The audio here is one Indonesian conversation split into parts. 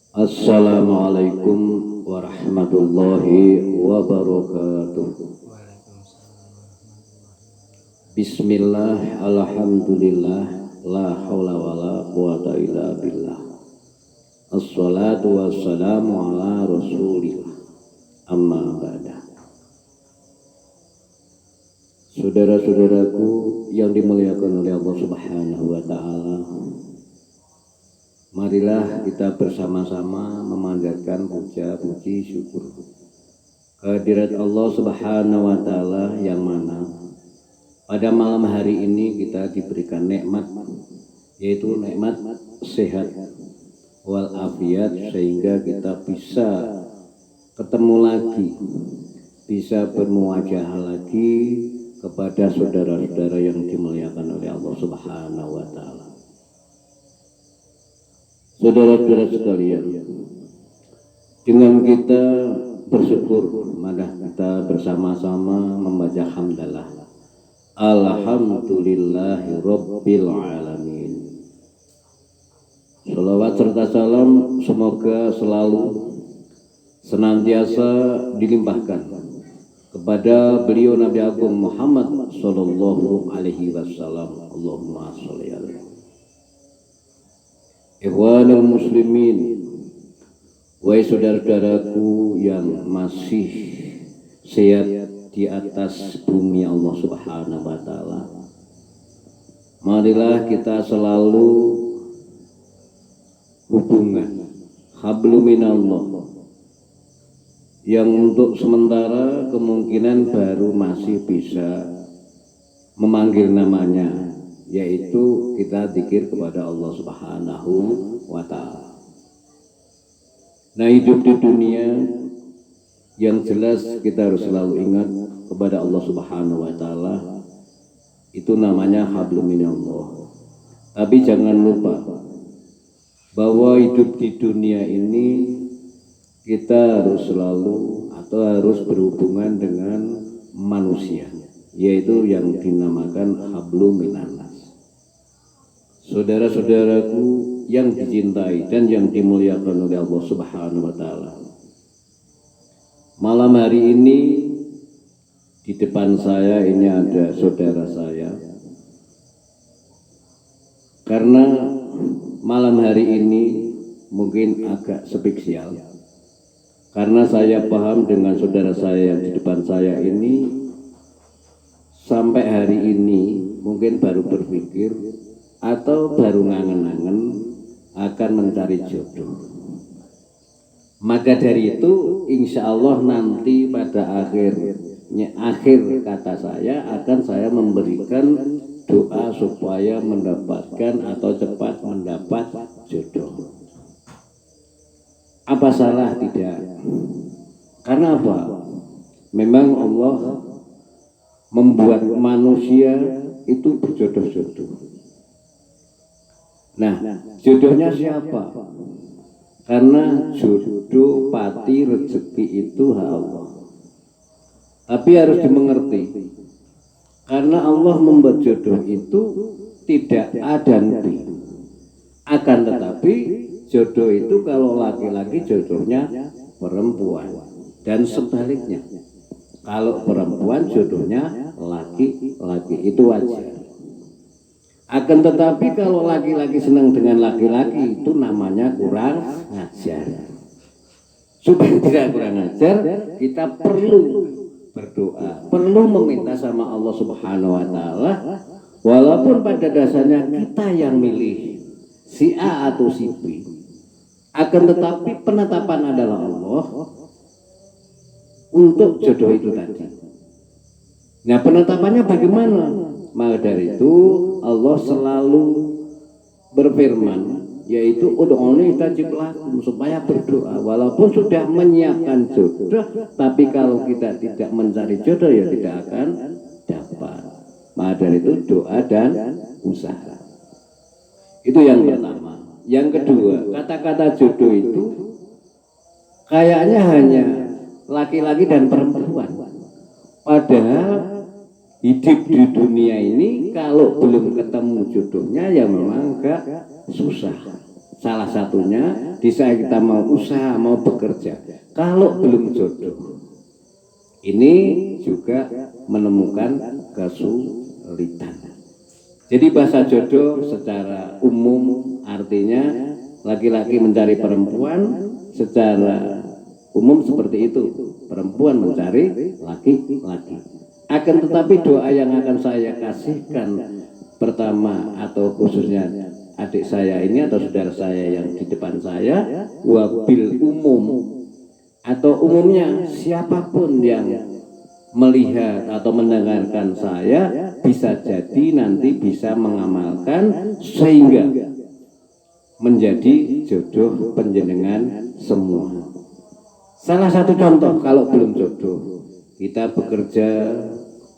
Assalamualaikum warahmatullahi wabarakatuh. Bismillah, alhamdulillah, la haula wala quwata illa billah. Assalatu wassalamu ala rasulillah. Amma ba'da. Saudara-saudaraku yang dimuliakan oleh Allah Subhanahu wa taala, marilah kita bersama-sama memanjatkan puja puji syukur kehadirat Allah Subhanahu wa taala yang mana pada malam hari ini kita diberikan nikmat, yaitu nikmat sehat wal afiat, sehingga kita bisa ketemu lagi, bisa bermuajah lagi kepada saudara-saudara yang dimuliakan oleh Allah Subhanahu wa taala. Saudara-saudara sekalian, dengan kita bersyukur, malah kita bersama-sama membaca hamdalah, alhamdulillahi rabbil alamin. Salawat serta salam semoga selalu senantiasa dilimpahkan kepada beliau Nabi Agung Muhammad sallallahu alaihi wasallam. Allahumma sholli alaihi. Ikhwanul muslimin, wahai saudara-saudaraku yang masih sehat di atas bumi Allah Subhanahu wa taala, marilah kita selalu hubungan hablum minallah yang untuk sementara kemungkinan baru masih bisa memanggil namanya, yaitu kita zikir kepada Allah Subhanahu wa taala. Nah, hidup di dunia yang jelas kita harus selalu ingat kepada Allah Subhanahu wa taala, itu namanya hablum minallah. Tapi jangan lupa bahwa hidup di dunia ini kita harus selalu atau harus berhubungan dengan manusia, yaitu yang dinamakan hablum minallah. Saudara-saudaraku yang dicintai dan yang dimuliakan oleh Allah Subhanahu wa taala, malam hari ini di depan saya ini ada saudara saya. Karena malam hari ini mungkin agak spesial, karena saya paham dengan saudara saya yang di depan saya ini sampai hari ini mungkin baru berpikir atau baru ngangen-ngangen akan mencari jodoh. Maka dari itu insya Allah nanti pada akhir kata saya akan saya memberikan doa supaya mendapatkan atau cepat mendapat jodoh. Apa salah? Tidak. Karena apa? Memang Allah membuat manusia itu berjodoh-jodoh. Nah, jodohnya siapa? Karena jodoh, pati, rezeki itu hak Allah. Tapi harus dimengerti, karena Allah membuat jodoh itu tidak ada nanti. Akan tetapi jodoh itu kalau laki-laki jodohnya perempuan, dan sebaliknya. Kalau perempuan jodohnya laki-laki, itu wajar. Akan tetapi kalau laki-laki senang dengan laki-laki, itu namanya kurang ajar. Supaya tidak kurang ajar, kita perlu berdoa, perlu meminta sama Allah Subhanahu wa taala, walaupun pada dasarnya kita yang milih si A atau si B, akan tetapi penetapan adalah Allah untuk jodoh itu tadi. Nah, penetapannya bagaimana? Maka dari itu Allah selalu berfirman, yaitu ud'uni astajib lakum, supaya berdoa walaupun sudah menyiapkan jodoh, tapi kalau kita tidak mencari jodoh ya tidak akan dapat. Maka dari itu doa dan usaha. Itu yang pertama. Yang kedua, kata-kata jodoh itu kayaknya hanya laki-laki dan perempuan. Padahal hidup di dunia ini kalau belum ketemu jodohnya ya memang agak susah. salah satunya di saat kita mau usaha, mau bekerja, kalau belum jodoh, ini juga menemukan kesulitan. Jadi bahasa jodoh secara umum artinya laki-laki mencari perempuan, secara umum seperti itu, perempuan mencari laki-laki. Akan tetapi doa yang akan saya kasihkan pertama atau khususnya adik saya ini atau saudara saya yang di depan saya, wabil umum atau umumnya siapapun yang melihat atau mendengarkan saya bisa jadi nanti bisa mengamalkan sehingga menjadi jodoh panjenengan semua. Salah satu contoh kalau belum jodoh, kita bekerja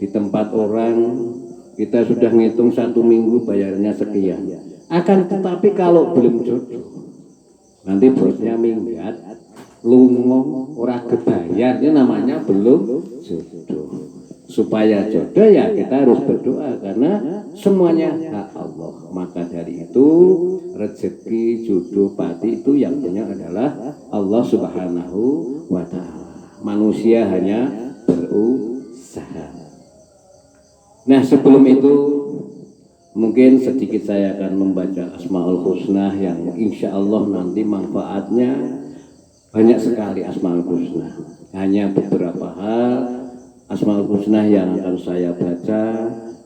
di tempat orang, kita sudah ngitung 1 minggu bayarnya sekian. Akan tetapi kalau belum jodoh, nanti bosnya minggat, lungo, ora kebayar, ini namanya belum jodoh. Supaya jodoh ya kita harus berdoa karena semuanya hak Allah. Maka dari itu rezeki, jodoh, pati itu yang punya adalah Allah Subhanahu wa Ta'ala. Manusia hanya berusaha. Nah, sebelum itu mungkin sedikit saya akan membaca Asmaul Husna yang insya Allah nanti manfaatnya banyak sekali. Asmaul Husna hanya beberapa hal Asmaul Husna yang akan saya baca,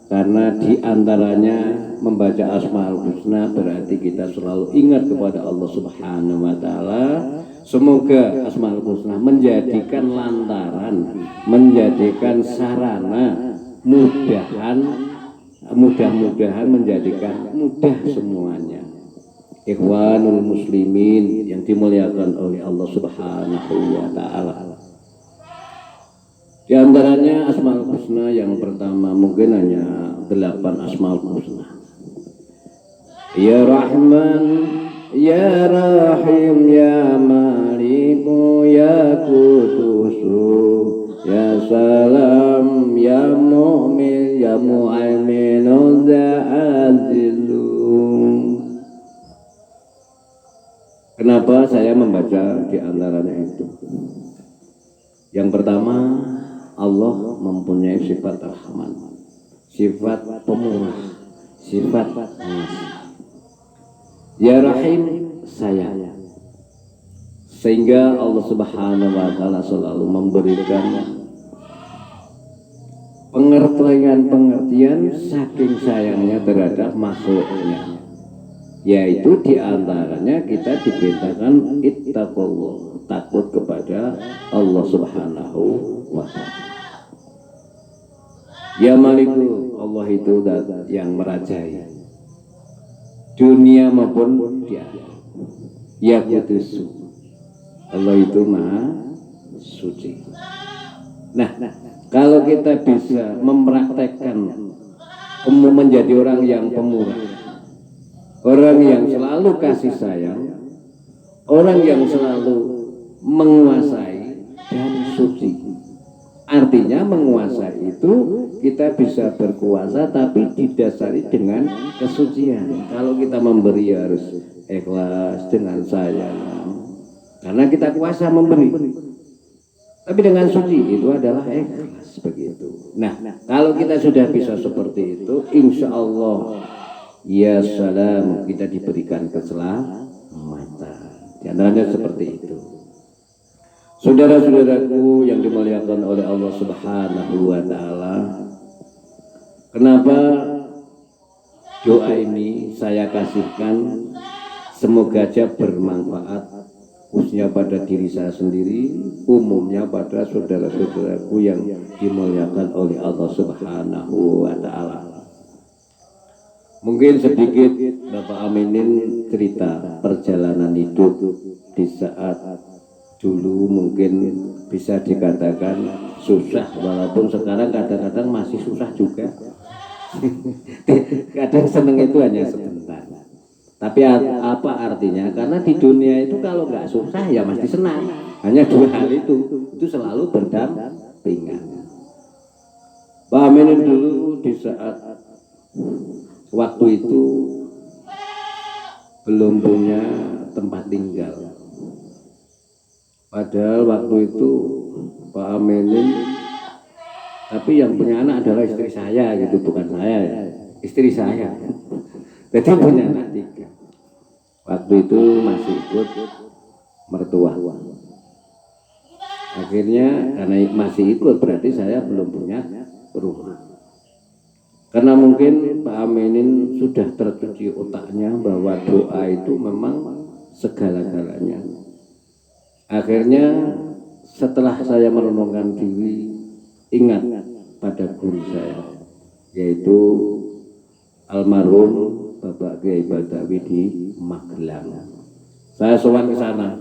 karena diantaranya membaca Asmaul Husna berarti kita selalu ingat kepada Allah Subhanahu wa Ta'ala. Semoga Asmaul Husna menjadikan lantaran, menjadikan sarana, mudah-mudahan menjadikan mudah semuanya. Ikhwanul muslimin yang dimuliakan oleh Allah Subhanahu wa Ta'ala. Di antaranya Asmaul Husna yang pertama mungkin hanya 8 Asmaul Husna. Ya Rahman, Ya Rahim, Ya Maliku, Ya Qudusu, Ya Salam, Ya Mu'min, Ya Mu'aiminu, Ya Azizu. Kenapa saya membaca di antaranya itu? Yang pertama, Allah mempunyai sifat Rahman, sifat pemurah, sifat pengasih. Ya Rahim, sayang. Sehingga Allah Subhanahu wa Ta'ala selalu memberikan pengertian saking sayangnya terhadap makhluknya. Yaitu diantaranya kita diperintahkan ittaqullah, takut kepada Allah Subhanahu wa Ta'ala. Ya Maliku, Allah itu yang merajai dunia maupun di akhirat. Ya Qudusu, Allah itu maha suci. Nah, kalau kita bisa mempraktekkan menjadi orang yang pemurah, orang yang selalu kasih sayang, orang yang selalu menguasai dan suci. Artinya menguasai itu kita bisa berkuasa tapi didasari dengan kesucian. Kalau kita memberi harus ikhlas dengan sayang, karena kita kuasa memberi. Tapi dengan suci itu adalah ikhlas, begitu. Nah, kalau kita sudah bisa seperti itu, insya Allah ya salam, kita diberikan keselamatan. Di antaranya seperti itu. Saudara-saudaraku yang dimuliakan oleh Allah Subhanahu wa Ta'ala, kenapa doa ini saya kasihkan? Semoga aja bermanfaat, khususnya pada diri saya sendiri, umumnya pada saudara-saudaraku yang dimuliakan oleh Allah Subhanahu wa Ta'ala. Mungkin sedikit Bapak Aminin cerita perjalanan hidup di saat dulu mungkin bisa dikatakan susah, walaupun sekarang kadang-kadang masih susah juga. Kadang seneng itu hanya sebentar. Tapi apa artinya? Karena di dunia itu kalau nggak susah ya mesti senang. Hanya 2 hal itu selalu berdampingan. Pak Aminin dulu di saat waktu itu belum punya tempat tinggal. Padahal waktu itu Pak Aminin, tapi yang punya anak adalah istri saya gitu, bukan saya ya, istri saya. Jadi punya anak 3. Waktu itu masih ikut mertua. Akhirnya karena masih ikut berarti saya belum punya rumah. Karena mungkin Pak Aminin sudah tercuci otaknya bahwa doa itu memang segala-galanya. Akhirnya setelah saya merenungkan diri, ingat pada guru saya, yaitu almarhum Bapak Kiai Badawi di Magelang. Saya sowan ke sana.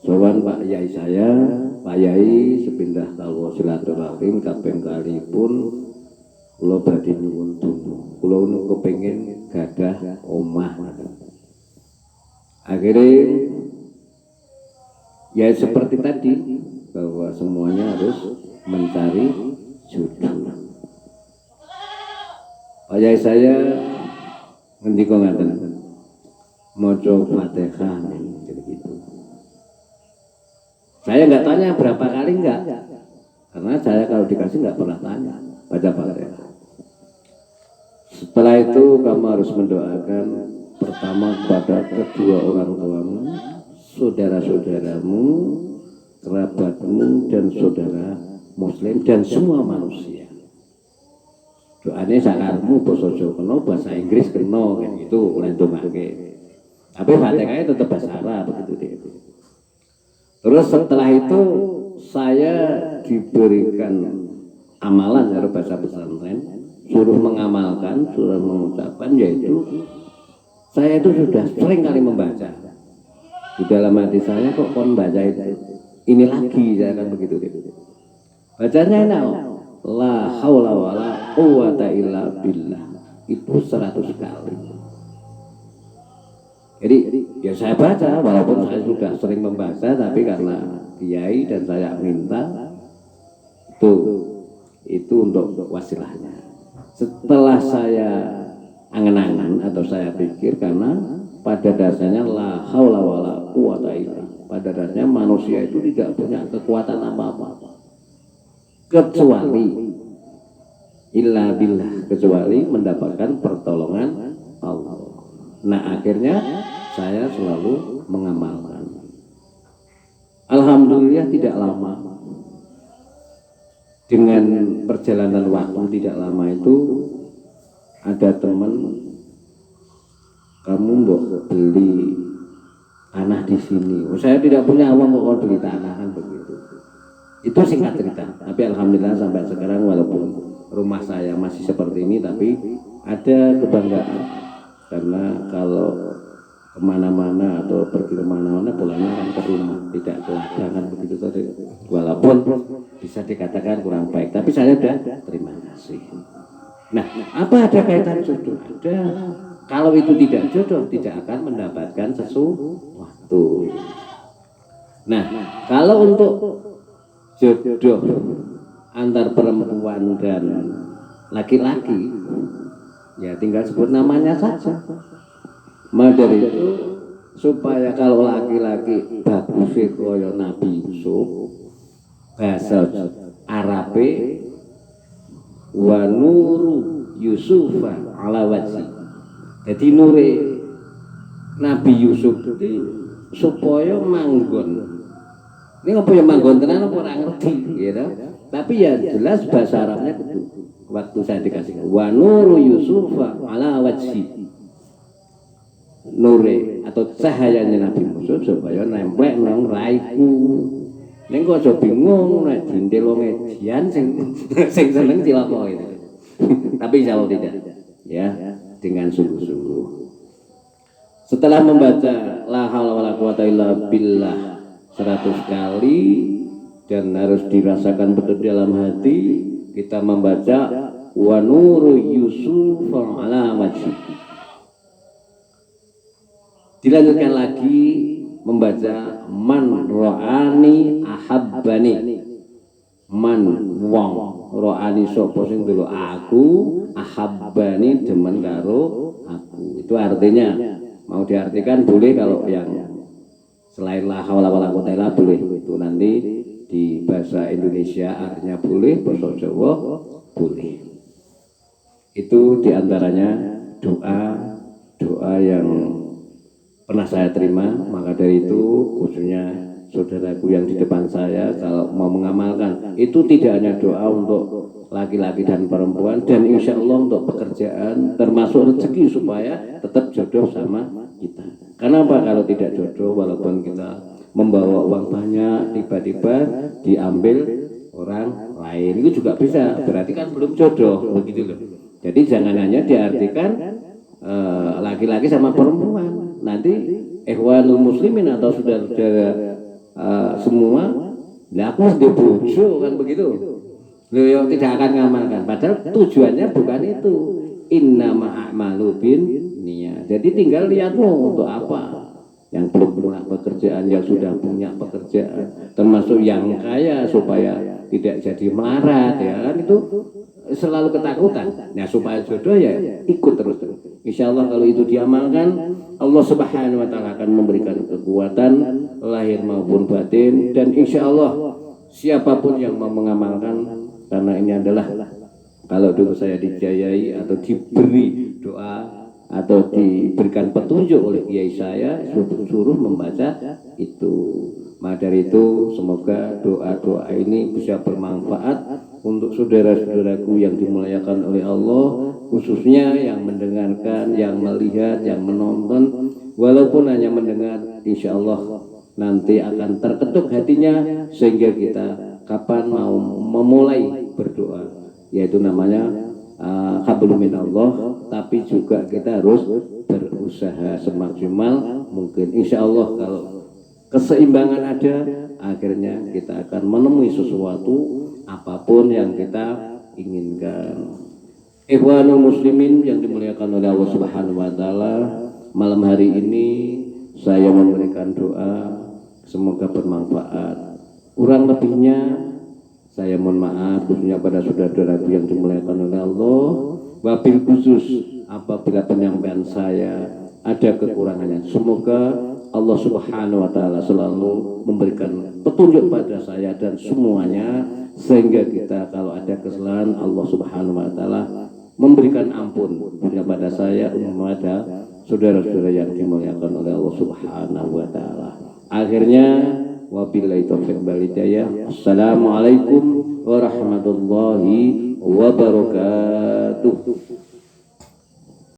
Sowan Pak Yai saya, Pak Yai sepindah kalau silaturahim kaping kalipun kula badhe nyuwun donga. Kula kepengin gadah omah. Akhirnya ya seperti tadi bahwa semuanya harus mencari jodoh. Pak Yai saya ngendika ngaten, maca Fatihah gitu. Saya nggak tanya berapa kali enggak, karena saya kalau dikasih nggak pernah tanya, baca Fatihah. Setelah itu kamu harus mendoakan pertama kepada kedua orang tuamu, saudara-saudaramu, kerabatmu dan saudara muslim dan semua manusia. Doanya sakarmu basa Jawa kena, bahasa Inggris kena kayak gitu, lendongake. Tapi Fatihahnya tetap bahasa Arab begitu. Terus setelah itu saya diberikan amalan dari bahasa pesantren, suruh mengamalkan, suruh mengucapkan, yaitu saya itu sudah sering kali membaca. Di dalam hati saya kok kon baca itu, ini lagi saya akan begitu. Bacanya enak, la haula wala quwata illa billah, itu 100 kali. Jadi ya saya baca, walaupun saya sudah sering membaca, tapi karena kiai dan saya minta itu untuk wasilahnya. Setelah saya angan-angan atau saya pikir, karena pada dasarnya la haula wala quwata illa, pada dasarnya manusia itu tidak punya kekuatan apa-apa kecuali illa billah, kecuali mendapatkan pertolongan Allah. Nah akhirnya saya selalu mengamalkan. Alhamdulillah tidak lama, dengan perjalanan waktu tidak lama itu ada teman, kamu mau beli tanah di sini. Saya tidak punya uang kok beli tanah kan begitu. Itu singkat cerita. Tapi alhamdulillah sampai sekarang walaupun rumah saya masih seperti ini, tapi ada kebanggaan. Karena kalau kemana-mana atau pergi kemana-mana pulangnya kan ke rumah, tidak ke ladang kan begitu tadi. Walaupun bisa dikatakan kurang baik, tapi saya sudah terima kasih. Nah, apa ada kaitan jodoh? Ada. Kalau itu tidak jodoh, tidak akan mendapatkan sesuatu. Nah, kalau untuk jodoh antar perempuan dan laki-laki, ya tinggal sebut namanya saja. Maka dari itu supaya kalau laki-laki bagus kaya Nabi Yusuf, bahasa Arabe wa nuru Yusufa ala wajhi. Jadi nure Nabi Yusuf itu supaya manggon. Ini apa ya manggon tenan apa ora ngerti gitu. Tapi ya jelas bahasa Arabnya itu. Waktu saya dikasih wa nuru Yusufa ala wajhi, nure atau cahayanya Nabi Yusuf supaya nempel nang raiku. Ning kok aja bingung nek dintil wong edian sing seneng cilaka itu. Tapi insyaallah tidak ya, dengan sungguh-sungguh. Setelah membaca la haula wala quwata illa billah 100 kali dan harus dirasakan betul dalam hati, kita membaca wa nuru Yusuf ala wajhi. Dilanjutkan lagi membaca man ra'ani ahabbani, man wong ro'ani sapa sing delok aku, ahabbani demen karo aku. Itu artinya mau diartikan boleh, kalau yang selain la haula wala quwata illa boleh. Itu nanti di bahasa Indonesia artinya boleh, bahasa Jawa boleh. Itu diantaranya doa yang pernah saya terima. Maka dari itu khususnya saudaraku yang di depan saya, kalau mau mengamalkan itu tidak hanya doa untuk laki-laki dan perempuan, dan insya Allah untuk pekerjaan termasuk rezeki supaya tetap jodoh sama kita. Kenapa? Kalau tidak jodoh, walaupun kita membawa uang banyak, tiba-tiba diambil orang lain, itu juga bisa, berarti kan belum jodoh, begitu loh. Jadi jangan hanya diartikan laki-laki sama perempuan. Nanti ikhwanul muslimin atau saudara-saudara semua, lah aku harus dibojo kan begitu. Beliau tidak akan ngamalkan. Padahal tujuannya bukan itu. Innama a'malu bin niyat. Jadi tinggal lihatmu untuk apa. Yang belum punya pekerjaan, yang sudah punya pekerjaan, termasuk yang kaya supaya tidak jadi melarat, ya kan, itu selalu ketakutan. Nah, supaya jodoh ya ikut terus. Insya Allah kalau itu diamalkan, Allah Subhanahu wa Ta'ala akan memberikan kekuatan lahir maupun batin, dan insya Allah siapapun yang mau mengamalkan, karena ini adalah, kalau dulu saya dijayai atau diberi doa atau diberikan petunjuk oleh kiai saya, suruh membaca itu. Maka dari itu semoga doa-doa ini bisa bermanfaat untuk saudara-saudaraku yang dimuliakan oleh Allah, khususnya yang mendengarkan, yang melihat, yang menonton. Walaupun hanya mendengar, insya Allah nanti akan terketuk hatinya, sehingga kita kapan mau memulai berdoa, yaitu namanya hablum minallah. Tapi juga kita harus berusaha semaksimal mungkin. Insya Allah kalau keseimbangan ada, akhirnya kita akan menemui sesuatu apapun yang kita inginkan. Ikhwanul muslimin yang dimuliakan oleh Allah Subhanahu wa Ta'ala, malam hari ini saya memberikan doa semoga bermanfaat. Kurang lebihnya saya mohon maaf khususnya pada saudara-saudaraku yang dimuliakan oleh Allah. Wabil khusus apabila penyampaian saya ada kekurangannya, semoga Allah Subhanahu wa Ta'ala selalu memberikan petunjuk pada saya dan semuanya, sehingga kita kalau ada kesalahan, Allah Subhanahu wa Ta'ala memberikan ampun kepada saya, kepada saudara-saudara yang dimuliakan oleh Allah Subhanahu wa Ta'ala. Akhirnya wabillahi taufiq wal hidayah. Assalamualaikum warahmatullahi wabarakatuh.